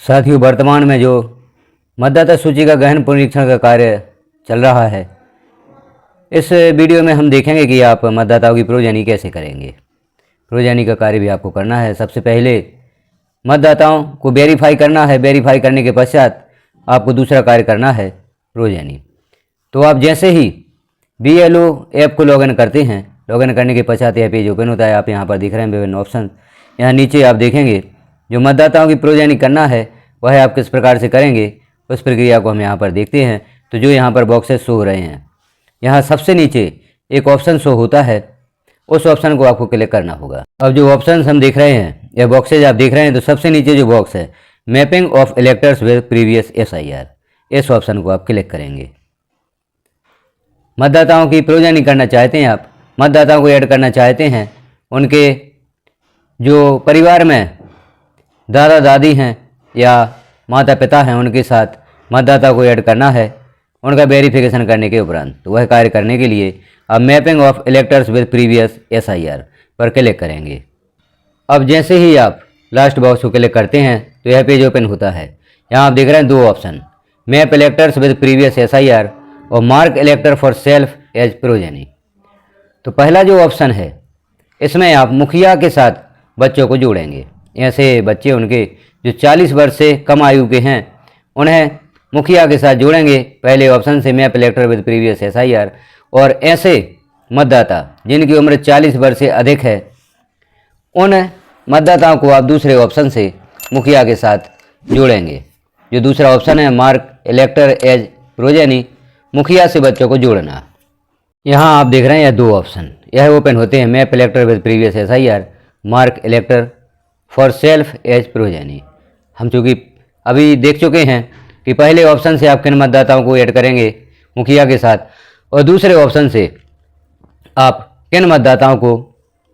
साथियों, वर्तमान में जो मतदाता सूची का गहन पुनरीक्षण का कार्य चल रहा है, इस वीडियो में हम देखेंगे कि आप मतदाताओं की प्रोजेनी कैसे करेंगे। प्रोजेनी का कार्य भी आपको करना है। सबसे पहले मतदाताओं को वेरीफाई करना है। वेरीफाई करने के पश्चात आपको दूसरा कार्य करना है प्रोजेनी। तो आप जैसे ही BLO ऐप को लॉगिन करते हैं, लॉगिन करने के पश्चात यह पेज ओपन होता है। आप यहाँ पर दिख रहे हैं विभिन्न ऑप्शन। यहाँ नीचे आप देखेंगे जो मतदाताओं की प्रोजेनी करना है वह आप किस प्रकार से करेंगे, उस प्रक्रिया को हम यहाँ पर देखते हैं। तो जो यहाँ पर बॉक्सेस शो हो रहे हैं, यहाँ सबसे नीचे एक ऑप्शन शो होता है, उस ऑप्शन को आपको क्लिक करना होगा। अब जो ऑप्शन हम देख रहे हैं या बॉक्सेज आप देख रहे हैं, तो सबसे नीचे जो बॉक्स है mapping of electors with previous SIR, इस ऑप्शन को आप क्लिक करेंगे। मतदाताओं की प्रोजेनी करना चाहते हैं, आप मतदाताओं को ऐड करना चाहते हैं, उनके जो परिवार में दादा दादी हैं या माता पिता हैं उनके साथ मतदाता को ऐड करना है, उनका वेरिफिकेशन करने के उपरांत। तो वह कार्य करने के लिए अब mapping of electors with previous SIR पर क्लिक करेंगे। अब जैसे ही आप लास्ट बॉक्स को क्लिक करते हैं तो यह पेज ओपन होता है। यहाँ आप देख रहे हैं दो option, map electors with previous SIR और mark elector for self as progeny. तो पहला जो ऑप्शन है, इसमें आप मुखिया के साथ बच्चों को जोड़ेंगे। ऐसे बच्चे उनके जो 40 वर्ष से कम आयु के हैं, उन्हें मुखिया के साथ जोड़ेंगे पहले ऑप्शन से, map elector with previous SIR। और ऐसे मतदाता जिनकी उम्र 40 वर्ष से अधिक है, उन मतदाताओं को आप दूसरे ऑप्शन से मुखिया के साथ जोड़ेंगे। जो दूसरा ऑप्शन है मार्क इलेक्टर एज प्रोजेनी, मुखिया से बच्चों को जोड़ना। यहाँ आप देख रहे हैं यह दो ऑप्शन यह ओपन होते हैं, map elector with previous SIR, mark elector for self as progeny. हम चूँकि अभी देख चुके हैं कि पहले ऑप्शन से आप किन मतदाताओं को ऐड करेंगे मुखिया के साथ, और दूसरे ऑप्शन से आप किन मतदाताओं को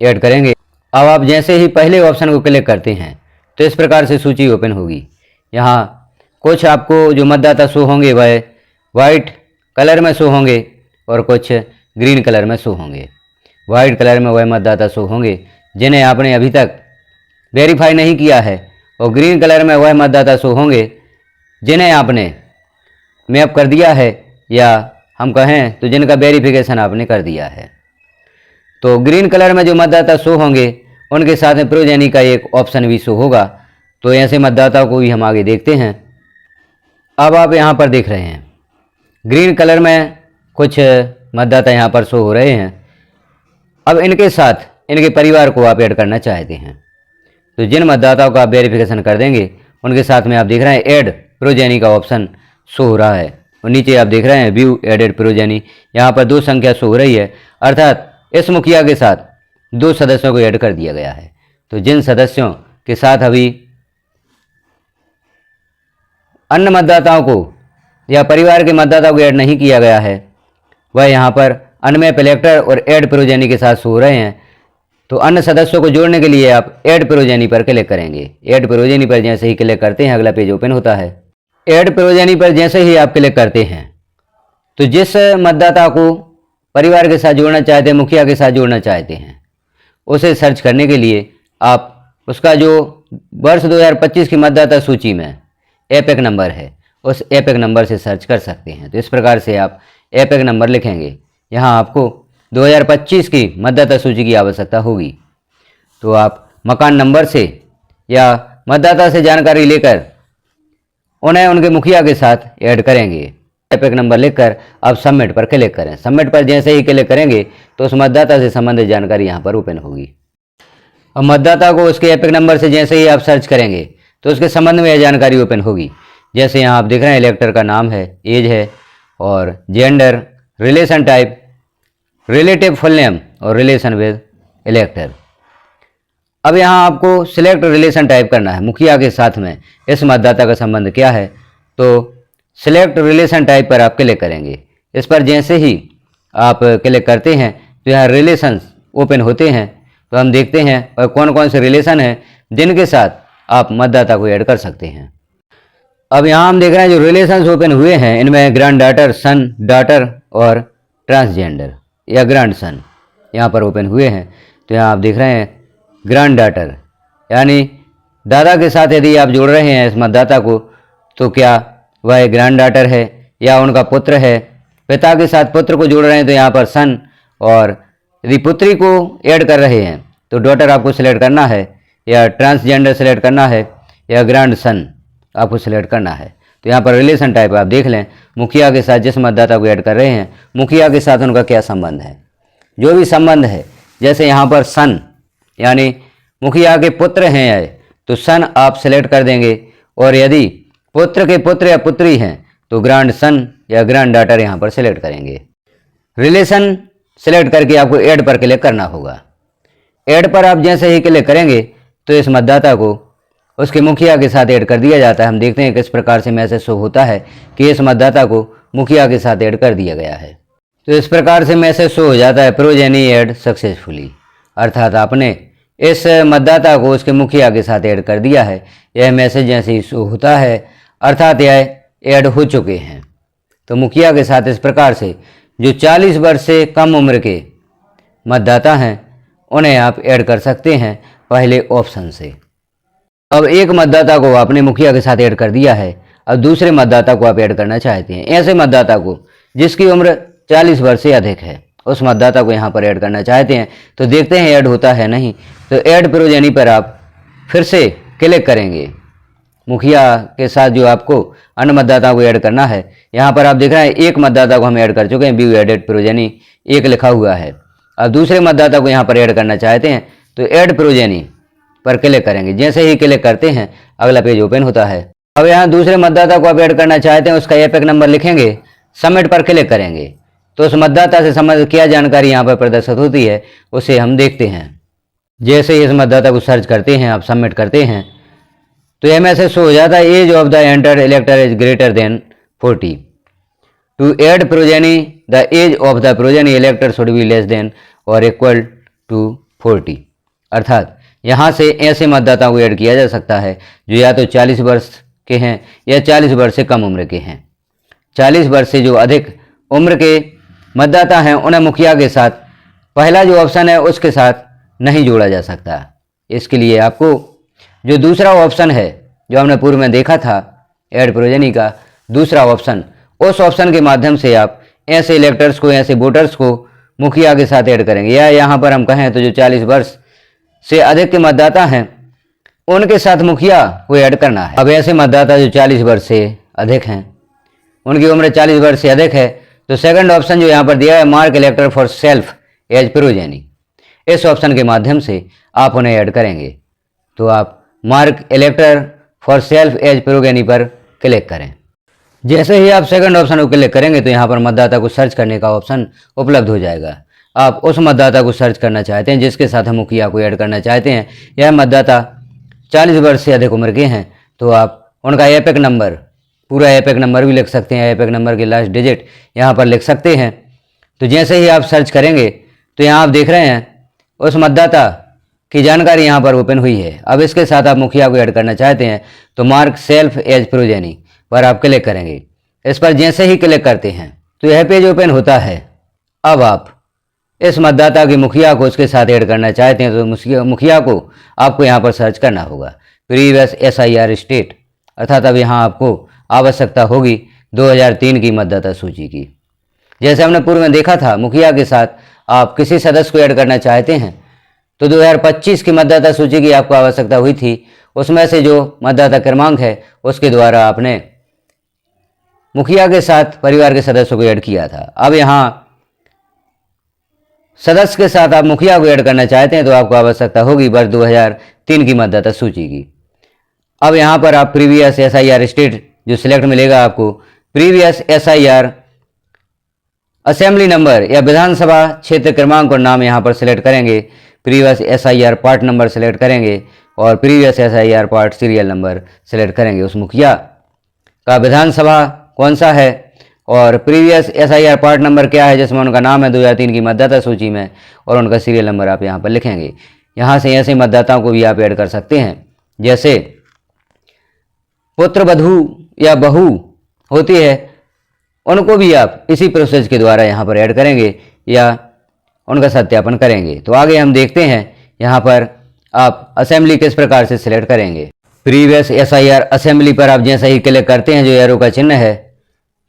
ऐड करेंगे। अब आप जैसे ही पहले ऑप्शन को क्लिक करते हैं तो इस प्रकार से सूची ओपन होगी। यहाँ कुछ आपको जो मतदाता शो होंगे वह वाइट कलर में शो होंगे और कुछ ग्रीन कलर में शो होंगे। वाइट कलर में वह मतदाता शो होंगे जिन्हें आपने अभी तक वेरीफाई नहीं किया है, और ग्रीन कलर में वह मतदाता शो होंगे जिन्हें आपने मैप कर दिया है, या हम कहें तो जिनका वेरिफिकेशन आपने कर दिया है। तो ग्रीन कलर में जो मतदाता शो होंगे उनके साथ में प्रोजेनी का एक ऑप्शन भी शो होगा। तो ऐसे मतदाताओं को भी हम आगे देखते हैं। अब आप यहाँ पर देख रहे हैं ग्रीन कलर में कुछ मतदाता यहाँ पर शो हो रहे हैं। अब इनके साथ इनके परिवार को आप ऐड करना चाहते हैं, तो जिन मतदाताओं का आप वेरिफिकेशन कर देंगे उनके साथ में आप देख रहे हैं ऐड प्रोजेनी का ऑप्शन शो हो रहा है। और नीचे आप देख रहे हैं व्यू एडेड प्रोजेनी, यहाँ पर 2 संख्या शो हो रही है, अर्थात इस मुखिया के साथ 2 सदस्यों को ऐड कर दिया गया है। तो जिन सदस्यों के साथ अभी अन्य मतदाताओं को या परिवार के मतदाताओं को ऐड नहीं किया गया है, वह यहाँ पर अनमैप इलेक्टर और ऐड प्रोजेनी के साथ शो हो रहे हैं। तो अन्य सदस्यों को जोड़ने के लिए आप ऐड प्रोजेनी पर क्लिक करेंगे। ऐड प्रोजेनी पर जैसे ही क्लिक करते हैं अगला पेज ओपन होता है। ऐड प्रोजेनी पर जैसे ही आप क्लिक करते हैं तो जिस मतदाता को परिवार के साथ जोड़ना चाहते हैं, मुखिया के साथ जोड़ना चाहते हैं, उसे सर्च करने के लिए आप उसका जो वर्ष 2025 की मतदाता सूची में एपिक नंबर है, उस एपिक नंबर से सर्च कर सकते हैं। तो इस प्रकार से आप एपिक नंबर लिखेंगे। यहाँ आपको 2025 की मतदाता सूची की आवश्यकता होगी। तो आप मकान नंबर से या मतदाता से जानकारी लेकर उन्हें उनके मुखिया के साथ ऐड करेंगे। एपिक नंबर लिखकर आप सबमिट पर क्लिक करें। सबमिट पर जैसे ही क्लिक करेंगे तो उस मतदाता से संबंधित जानकारी यहाँ पर ओपन होगी। और मतदाता को उसके एपिक नंबर से जैसे ही आप सर्च करेंगे तो उसके संबंध में यह जानकारी ओपन होगी। जैसे यहाँ आप देख रहे हैं इलेक्टर का नाम है, एज है, और gender, relation type, relative full name और रिलेशन विद इलेक्टर। अब यहाँ आपको सिलेक्ट रिलेशन टाइप करना है, मुखिया के साथ में इस मतदाता का संबंध क्या है। तो सिलेक्ट रिलेशन टाइप पर आप क्लिक करेंगे। इस पर जैसे ही आप क्लिक करते हैं तो यहाँ रिलेशंस ओपन होते हैं। तो हम देखते हैं और कौन कौन से रिलेशन हैं जिनके साथ आप मतदाता को ऐड कर सकते हैं। अब यहाँ हम देख रहे हैं जो रिलेशंस ओपन हुए हैं इनमें ग्रैंड डॉटर, सन, डॉटर और ट्रांसजेंडर या ग्रैंड सन यहाँ पर ओपन हुए हैं। तो यहाँ आप देख रहे हैं ग्रैंड डॉटर यानी दादा के साथ यदि आप जोड़ रहे हैं इस मतदाता को, तो क्या वह ग्रैंड डॉटर है या उनका पुत्र है। पिता के साथ पुत्र को जोड़ रहे हैं तो यहाँ पर सन, और यदि पुत्री को ऐड कर रहे हैं तो डॉटर आपको सिलेक्ट करना है, या ट्रांसजेंडर सिलेक्ट करना है, या ग्रैंड सन आपको सिलेक्ट करना है। तो यहाँ पर रिलेशन टाइप आप देख लें, मुखिया के साथ जिस मतदाता को ऐड कर रहे हैं, मुखिया के साथ उनका क्या संबंध है। जो भी संबंध है, जैसे यहाँ पर सन यानी मुखिया के पुत्र हैं तो सन आप सिलेक्ट कर देंगे, और यदि पुत्र के पुत्र या पुत्री हैं तो ग्रैंड सन या ग्रैंड डॉटर यहाँ पर सिलेक्ट करेंगे। रिलेशन सिलेक्ट करके आपको ऐड पर क्लिक करना होगा। ऐड पर आप जैसे ही क्लिक करेंगे तो इस मतदाता को उसके मुखिया के साथ ऐड कर दिया जाता है। हम देखते हैं किस प्रकार से मैसेज शो होता है कि इस मतदाता को मुखिया के साथ ऐड कर दिया गया है। तो इस प्रकार से मैसेज शो हो जाता है, प्रोजेनी ऐड सक्सेसफुली, अर्थात आपने इस मतदाता को उसके मुखिया के साथ ऐड कर दिया है। यह मैसेज जैसे ही शो होता है अर्थात यह ऐड हो चुके हैं। तो मुखिया के साथ इस प्रकार से जो 40 वर्ष से कम उम्र के मतदाता हैं उन्हें आप ऐड कर सकते हैं पहले ऑप्शन से। अब एक मतदाता को आपने मुखिया के साथ ऐड कर दिया है, अब दूसरे मतदाता को आप ऐड करना चाहते हैं। ऐसे मतदाता को जिसकी उम्र 40 वर्ष से अधिक है, उस मतदाता को यहाँ पर ऐड करना चाहते हैं। तो देखते हैं ऐड होता है नहीं, तो ऐड प्रोजेनी पर आप फिर से क्लिक करेंगे। मुखिया के साथ जो आपको अन्य मतदाताओं को ऐड करना है, यहाँ पर आप देख रहे हैं एक मतदाता को हम ऐड कर चुके हैं, व्यू एडेड प्रोजेनी एक लिखा हुआ है। अब दूसरे मतदाता को यहाँ पर ऐड करना चाहते हैं तो ऐड प्रोजेनी पर क्लिक करेंगे। जैसे ही क्लिक करते हैं अगला पेज ओपन होता है। अब यहाँ दूसरे मतदाता को आप ऐड करना चाहते हैं, उसका एपिक नंबर लिखेंगे, सबमिट पर क्लिक करेंगे तो उस मतदाता से संबंधित क्या जानकारी यहाँ पर प्रदर्शित होती है उसे हम देखते हैं। जैसे ही इस मतदाता को सर्च करते हैं, आप सबमिट करते हैं तो यह मैसेज शो हो जाता है, age of the entered elector is greater than 40। To add progeny the age of the progeny elector should be less than और इक्वल टू 40। अर्थात यहाँ से ऐसे मतदाताओं को ऐड किया जा सकता है जो या तो 40 वर्ष के हैं या 40 वर्ष से कम उम्र के हैं। 40 वर्ष से जो अधिक उम्र के मतदाता हैं उन्हें मुखिया के साथ पहला जो ऑप्शन है उसके साथ नहीं जोड़ा जा सकता। इसके लिए आपको जो दूसरा ऑप्शन है जो हमने पूर्व में देखा था ऐड प्रोजेनी का दूसरा ऑप्शन, उस ऑप्शन के माध्यम से आप ऐसे इलेक्टर्स को, ऐसे वोटर्स को मुखिया के साथ ऐड करेंगे। या यहाँ पर हम कहें तो जो 40 वर्ष से अधिक के मतदाता हैं उनके साथ मुखिया को ऐड करना है। अब ऐसे मतदाता जो 40 वर्ष से अधिक हैं, उनकी उम्र 40 वर्ष से अधिक है, तो सेकंड ऑप्शन जो यहाँ पर दिया है mark elector for self as progeny, इस ऑप्शन के माध्यम से आप उन्हें ऐड करेंगे। तो आप mark elector for self as progeny पर क्लिक करें। जैसे ही आप सेकंड ऑप्शन को क्लिक करेंगे तो यहाँ पर मतदाता को सर्च करने का ऑप्शन उपलब्ध हो जाएगा। आप उस मतदाता को सर्च करना चाहते हैं जिसके साथ हम मुखिया को ऐड करना चाहते हैं। यह मतदाता 40 वर्ष से अधिक उम्र के हैं, तो आप उनका एपिक नंबर, पूरा एपिक नंबर भी लिख सकते हैं, एपिक नंबर के लास्ट डिजिट यहाँ पर लिख सकते हैं। तो जैसे ही आप सर्च करेंगे तो यहाँ आप देख रहे हैं उस मतदाता की जानकारी यहाँ पर ओपन हुई है। अब इसके साथ आप मुखिया को ऐड करना चाहते हैं तो मार्क सेल्फ एज प्रोजेनी पर आप क्लिक करेंगे। इस पर जैसे ही क्लिक करते हैं तो यह पेज ओपन होता है। अब आप इस मतदाता के मुखिया को उसके साथ ऐड करना चाहते हैं तो मुखिया को आपको यहाँ पर सर्च करना होगा प्रीवियस SIR स्टेट, अर्थात अब यहाँ आपको आवश्यकता होगी 2003 की मतदाता सूची की। जैसे हमने पूर्व में देखा था मुखिया के साथ आप किसी सदस्य को ऐड करना चाहते हैं तो 2025 की मतदाता सूची की आपको आवश्यकता हुई थी। उसमें से जो मतदाता क्रमांक है उसके द्वारा आपने मुखिया के साथ परिवार के सदस्यों को ऐड किया था। अब यहाँ सदस्य के साथ आप मुखिया को ऐड करना चाहते हैं तो आपको आवश्यकता होगी वर्ष 2003 की मतदाता सूची की। अब यहाँ पर आप प्रीवियस SIR स्टेट जो सिलेक्ट मिलेगा आपको, प्रीवियस SIR असेंबली नंबर या विधानसभा क्षेत्र क्रमांक और नाम यहाँ पर सिलेक्ट करेंगे। Previous SIR part number select करेंगे और previous SIR part serial number select करेंगे। उस मुखिया का विधानसभा कौन सा है और प्रीवियस SIR पार्ट नंबर क्या है जिसमें उनका नाम है 2003 की मतदाता सूची में, और उनका सीरियल नंबर आप यहाँ पर लिखेंगे। यहाँ से ऐसे मतदाताओं को भी आप ऐड कर सकते हैं जैसे पुत्र वधू या बहू होती है, उनको भी आप इसी प्रोसेस के द्वारा यहाँ पर ऐड करेंगे या उनका सत्यापन करेंगे। तो आगे हम देखते हैं यहाँ पर आप असेंबली किस प्रकार से सिलेक्ट करेंगे। प्रीवियस SIR असेंबली पर आप जैसे ही क्लिक करते हैं, जो एरो का चिन्ह है,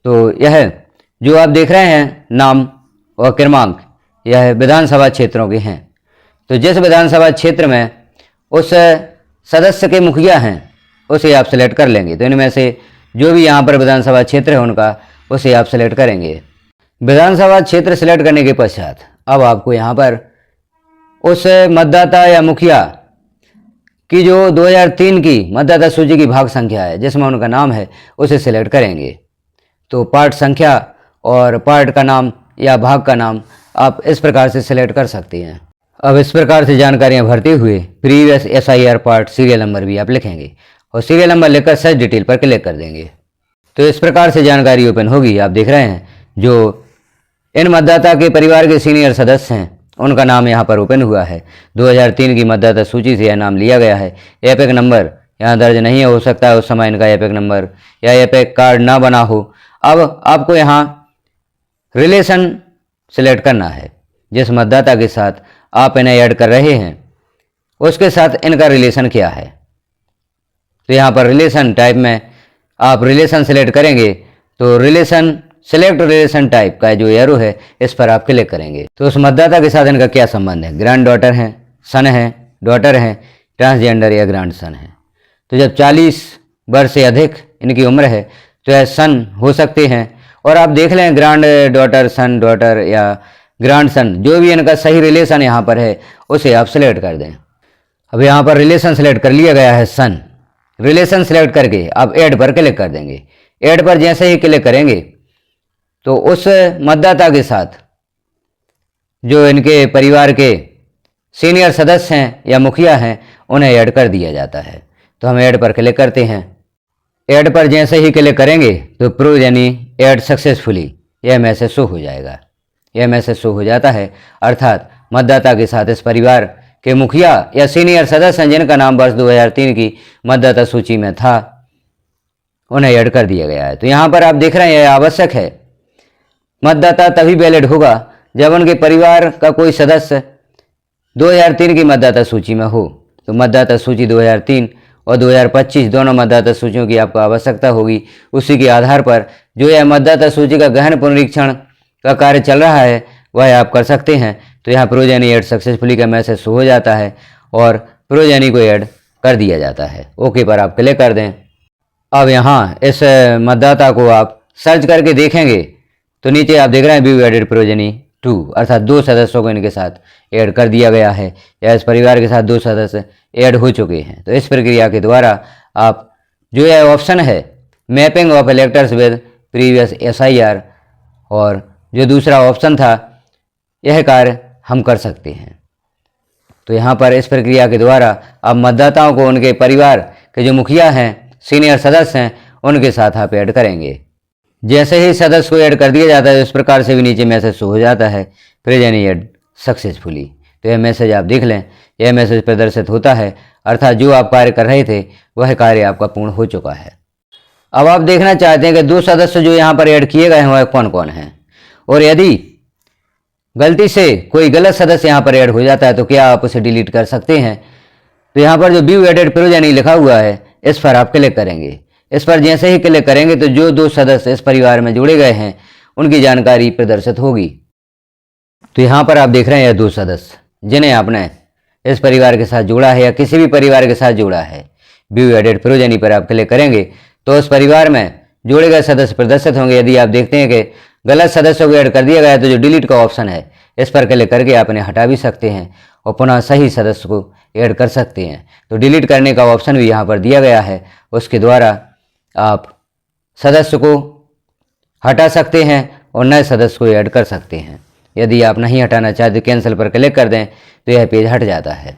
तो यह जो आप देख रहे हैं नाम और क्रमांक, यह विधानसभा क्षेत्रों के हैं। तो जिस विधानसभा क्षेत्र में उस सदस्य के मुखिया हैं उसे आप सेलेक्ट कर लेंगे। तो इनमें से जो भी यहाँ पर विधानसभा क्षेत्र है उनका, उसे आप सेलेक्ट करेंगे। विधानसभा क्षेत्र सेलेक्ट करने के पश्चात अब आपको यहाँ पर उस मतदाता या मुखिया की जो 2003 की मतदाता सूची की भाग संख्या है, जिसमें उनका नाम है, उसे सेलेक्ट करेंगे। तो पार्ट संख्या और पार्ट का नाम या भाग का नाम आप इस प्रकार से सेलेक्ट कर सकते हैं। अब इस प्रकार से जानकारियां भरते हुए previous SIR part serial number भी आप लिखेंगे और सीरियल नंबर लिखकर सर्च डिटेल पर क्लिक कर देंगे। तो इस प्रकार से जानकारी ओपन होगी। आप देख रहे हैं जो इन मतदाता के परिवार के सीनियर सदस्य हैं उनका नाम यहाँ पर ओपन हुआ है। 2003 की मतदाता सूची से यह नाम लिया गया है। एपिक नंबर यहाँ दर्ज नहीं हो सकता है उस समय इनका एपिक नंबर या एपिक कार्ड ना बना हो। अब आपको यहाँ रिलेशन सिलेक्ट करना है। जिस मतदाता के साथ आप इन्हें ऐड कर रहे हैं उसके साथ इनका रिलेशन क्या है। तो यहाँ पर रिलेशन टाइप में आप रिलेशन सेलेक्ट करेंगे तो रिलेशन सेलेक्ट रिलेशन टाइप का जो एरो है इस पर आप क्लिक करेंगे। तो उस मतदाता के साथ इनका क्या संबंध है, ग्रैंड डॉटर हैं, सन है, डॉटर हैं, ट्रांसजेंडर या ग्रैंड सन है। तो जब 40 वर्ष से अधिक इनकी उम्र है तो यह सन हो सकते हैं। और आप देख लें ग्रैंड डॉटर, सन डॉटर या ग्रैंड सन, जो भी इनका सही रिलेशन यहाँ पर है उसे आप सेलेक्ट कर दें। अब यहाँ पर रिलेशन सेलेक्ट कर लिया गया है सन। रिलेशन सेलेक्ट करके आप ऐड पर क्लिक कर देंगे। ऐड पर जैसे ही क्लिक करेंगे तो उस मतदाता के साथ जो इनके परिवार के सीनियर सदस्य हैं या मुखिया हैं उन्हें ऐड कर दिया जाता है। तो हम ऐड पर क्लिक करते हैं। ऐड पर जैसे ही क्लिक करेंगे तो प्रूव यानी ऐड सक्सेसफुली यह मैसेज शो हो जाएगा। यह मैसेज शो हो जाता है, अर्थात मतदाता के साथ इस परिवार के मुखिया या सीनियर सदस्य हैं जिनका नाम वर्ष 2003 की मतदाता सूची में था, उन्हें ऐड कर दिया गया है। तो यहाँ पर आप देख रहे हैं यह आवश्यक है। मतदाता तभी वैलिड होगा जब उनके परिवार का कोई सदस्य 2003 की मतदाता सूची में हो। तो मतदाता सूची 2003 और 2025 दोनों मतदाता सूचियों की आपको आवश्यकता होगी। उसी के आधार पर जो यह मतदाता सूची का गहन पुनरीक्षण का कार्य चल रहा है वह आप कर सकते हैं। तो यहाँ प्रोजेनी ऐड सक्सेसफुली का मैसेज शो हो जाता है और प्रोजेनी को ऐड कर दिया जाता है। ओके पर आप क्लिक कर दें। अब यहाँ इस मतदाता को आप सर्च करके देखेंगे तो नीचे आप देख रहे हैं व्यू एडेड प्रोजेनी 2, अर्थात 2 सदस्यों को इनके साथ ऐड कर दिया गया है या इस परिवार के साथ 2 सदस्य ऐड हो चुके हैं। तो इस प्रक्रिया के द्वारा आप जो यह ऑप्शन है mapping of electors with previous SIR और जो दूसरा ऑप्शन था यह कार्य हम कर सकते हैं। तो यहाँ पर इस प्रक्रिया के द्वारा आप मतदाताओं को उनके परिवार के जो मुखिया हैं, सीनियर सदस्य हैं, उनके साथ आप ऐड करेंगे। जैसे ही सदस्य को ऐड कर दिया जाता है इस प्रकार से भी नीचे मैसेज शो हो जाता है प्रेजेंट ऐड सक्सेसफुली। तो यह मैसेज आप देख लें, यह मैसेज प्रदर्शित होता है, अर्थात जो आप कार्य कर रहे थे वह कार्य आपका पूर्ण हो चुका है। अब आप देखना चाहते हैं कि 2 सदस्य जो यहाँ पर ऐड किए गए हैं वह कौन कौन हैं, और यदि गलती से कोई गलत सदस्य यहाँ पर ऐड हो जाता है तो क्या आप उसे डिलीट कर सकते हैं। तो यहाँ पर जो व्यू एडेड प्रोजेनी लिखा हुआ है इस पर आप क्लिक करेंगे। इस पर जैसे ही क्लिक करेंगे तो जो 2 सदस्य इस परिवार में जुड़े गए हैं उनकी जानकारी प्रदर्शित होगी। तो यहाँ पर आप देख रहे हैं यह 2 सदस्य जिन्हें आपने इस परिवार के साथ जोड़ा है या किसी भी परिवार के साथ जोड़ा है। व्यू एडेड प्रोजेनी पर आप क्लिक करेंगे तो उस परिवार में जोड़े गए सदस्य प्रदर्शित होंगे। यदि आप देखते हैं कि गलत सदस्यों को ऐड कर दिया गया है तो जो डिलीट का ऑप्शन है इस पर क्लिक करके आप इन्हें हटा भी सकते हैं और पुनः सही सदस्य को ऐड कर सकते हैं। तो डिलीट करने का ऑप्शन भी यहाँ पर दिया गया है, उसके द्वारा आप सदस्य को हटा सकते हैं और नए सदस्य को ऐड कर सकते हैं। यदि आप नहीं हटाना चाहते कैंसिल पर क्लिक कर दें तो यह पेज हट जाता है।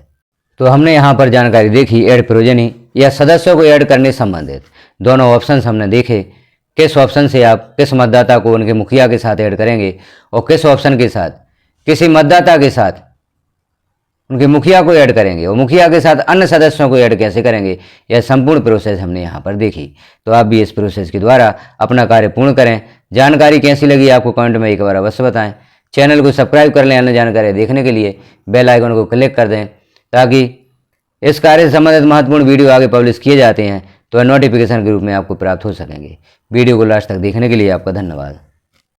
तो हमने यहाँ पर जानकारी देखी ऐड प्रोजेनी या सदस्यों को ऐड करने संबंधित दोनों ऑप्शंस हमने देखे। किस ऑप्शन से आप किस मतदाता को उनके मुखिया के साथ ऐड करेंगे और किस ऑप्शन के साथ किसी मतदाता के साथ उनके मुखिया को ऐड करेंगे और मुखिया के साथ अन्य सदस्यों को ऐड कैसे करेंगे, यह संपूर्ण प्रोसेस हमने यहाँ पर देखी। तो आप भी इस प्रोसेस के द्वारा अपना कार्य पूर्ण करें। जानकारी कैसी लगी आपको कमेंट में एक बार अवश्य बताएं। चैनल को सब्सक्राइब कर लें अन्य जानकारी देखने के लिए। बेल आइकन को क्लिक कर दें ताकि इस कार्य से संबंधित महत्वपूर्ण वीडियो आगे पब्लिश किए जाते हैं तो नोटिफिकेशन के रूप में आपको प्राप्त हो सकेंगे। वीडियो को लास्ट तक देखने के लिए आपका धन्यवाद।